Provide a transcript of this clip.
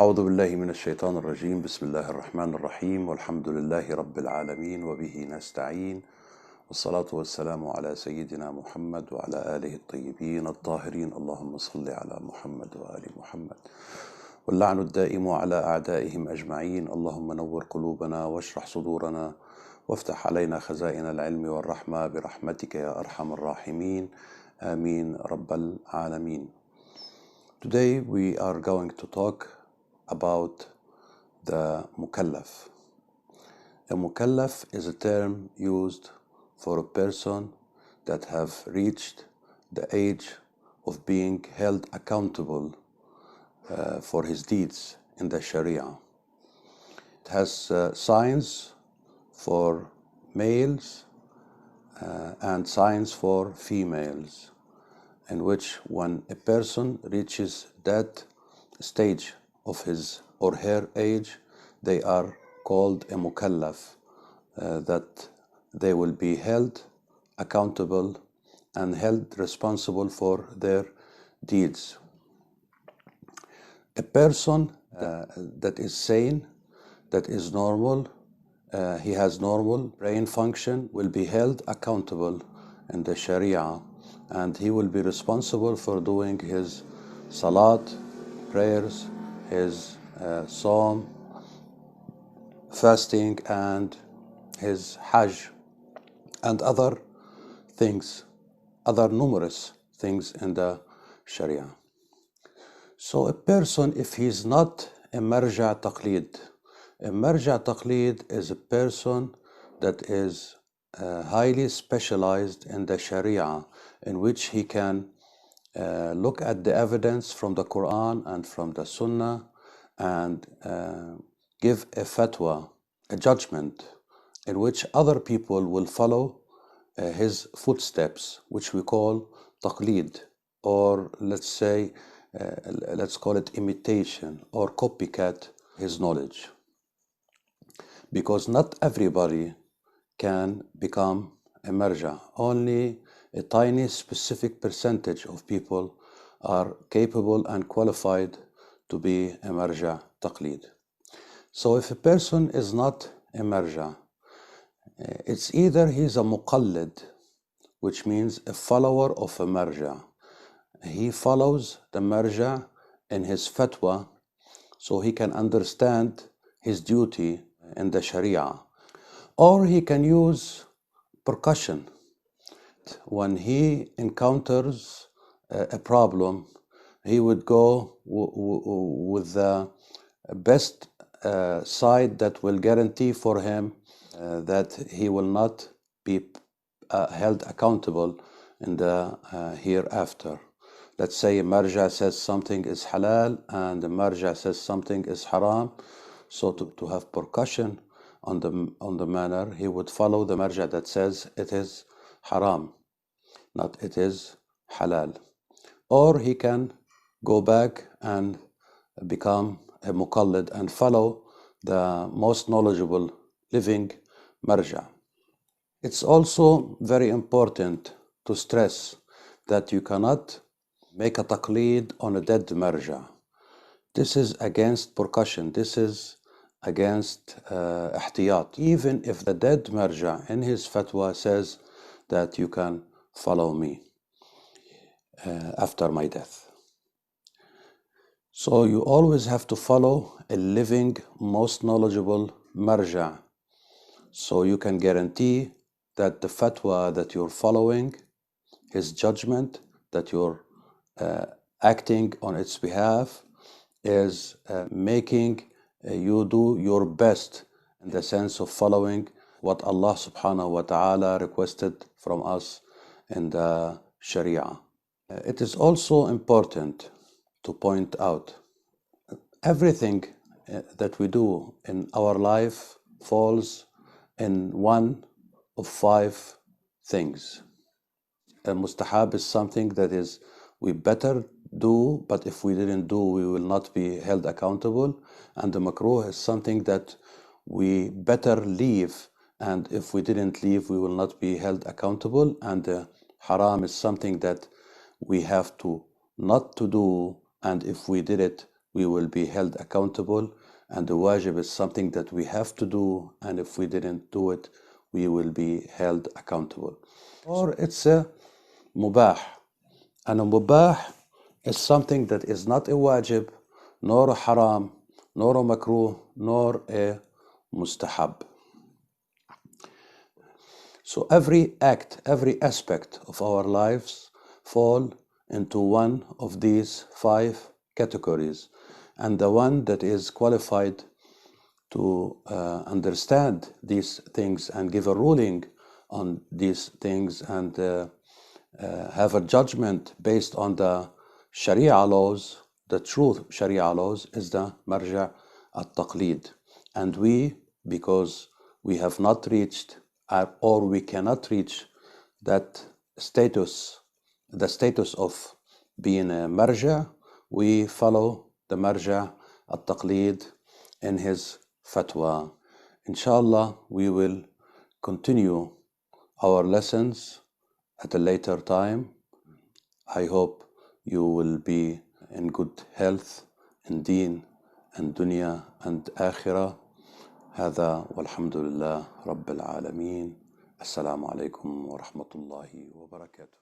أعوذ بالله من الشيطان الرجيم. بسم الله الرحمن الرحيم، والحمد لله رب العالمين، وبه نستعين، والصلاة والسلام على سيدنا محمد وعلى آله الطيبين الطاهرين. اللهم صل على محمد وآل محمد، واللعن الدائم على أعدائهم أجمعين. اللهم نور قلوبنا واشرح صدورنا وافتح علينا خزائن العلم والرحمة برحمتك يا أرحم الراحمين. آمين رب العالمين. Today we are going to talk about the mukallaf. A mukallaf is a term used for a person that have reached the age of being held accountable for his deeds in the Sharia. It has signs for males and signs for females, in which when a person reaches that stage of his or her age, they are called a mukallaf, that they will be held accountable and held responsible for their deeds. A person that is sane, that is normal, he has normal brain function, will be held accountable in the Sharia, and he will be responsible for doing his salat, prayers, his psalm, fasting, and his hajj, and other things, other numerous things in the Sharia. So a person, if he's not a marja taqleed, a marja taqleed is a person that is highly specialized in the Sharia, in which he can look at the evidence from the Quran and from the Sunnah and give a fatwa, a judgment, in which other people will follow his footsteps, which we call taqleed, or let's call it imitation or copycat his knowledge. Because not everybody can become a marja. Only a tiny specific percentage of people are capable and qualified to be a marja taqleed. So if a person is not a marja, it's either he's a muqallid, which means a follower of a marja. He follows the marja in his fatwa, so he can understand his duty in the Sharia. Or he can use percussion. When he encounters a problem, he would go with the best side that will guarantee for him that he will not be held accountable in the hereafter. Let's say a marja says something is halal and the marja says something is haram. So to have percussion on the manner, he would follow the marja that says it is haram, not it is halal. Or he can go back and become a muqallid and follow the most knowledgeable living marja. It's also very important to stress that you cannot make a taqleed on a dead marja. This is against percussion. This is against ihtiyat. Even if the dead marja in his fatwa says that you can follow me after my death. So you always have to follow a living, most knowledgeable marja, so you can guarantee that the fatwa that you're following, his judgment that you're acting on its behalf, is making you do your best in the sense of following what Allah subhanahu wa ta'ala requested from us in the Sharia. It is also important to point out everything that we do in our life falls in one of 5 things. A mustahab is something that is we better do, but if we didn't do, we will not be held accountable. And the makruh is something that we better leave, and if we didn't leave, we will not be held accountable. And the haram is something that we have to not to do, and if we did it, we will be held accountable, and the wajib is something that we have to do, and if we didn't do it, we will be held accountable. Or it's a mubah, and a mubah is something that is not a wajib, nor a haram, nor a makruh, nor a mustahab. So every act, every aspect of our lives fall into one of these 5 categories, and the one that is qualified to understand these things and give a ruling on these things and have a judgment based on the Sharia laws, the true Sharia laws, is the marja' al-taqleed. And we, because we have not reached or we cannot reach that status, the status of being a marja', we follow the marja' al-taqleed in his fatwa. Inshallah, we will continue our lessons at a later time. I hope you will be in good health in deen and dunya and akhirah. هذا والحمد لله رب العالمين. السلام عليكم ورحمة الله وبركاته.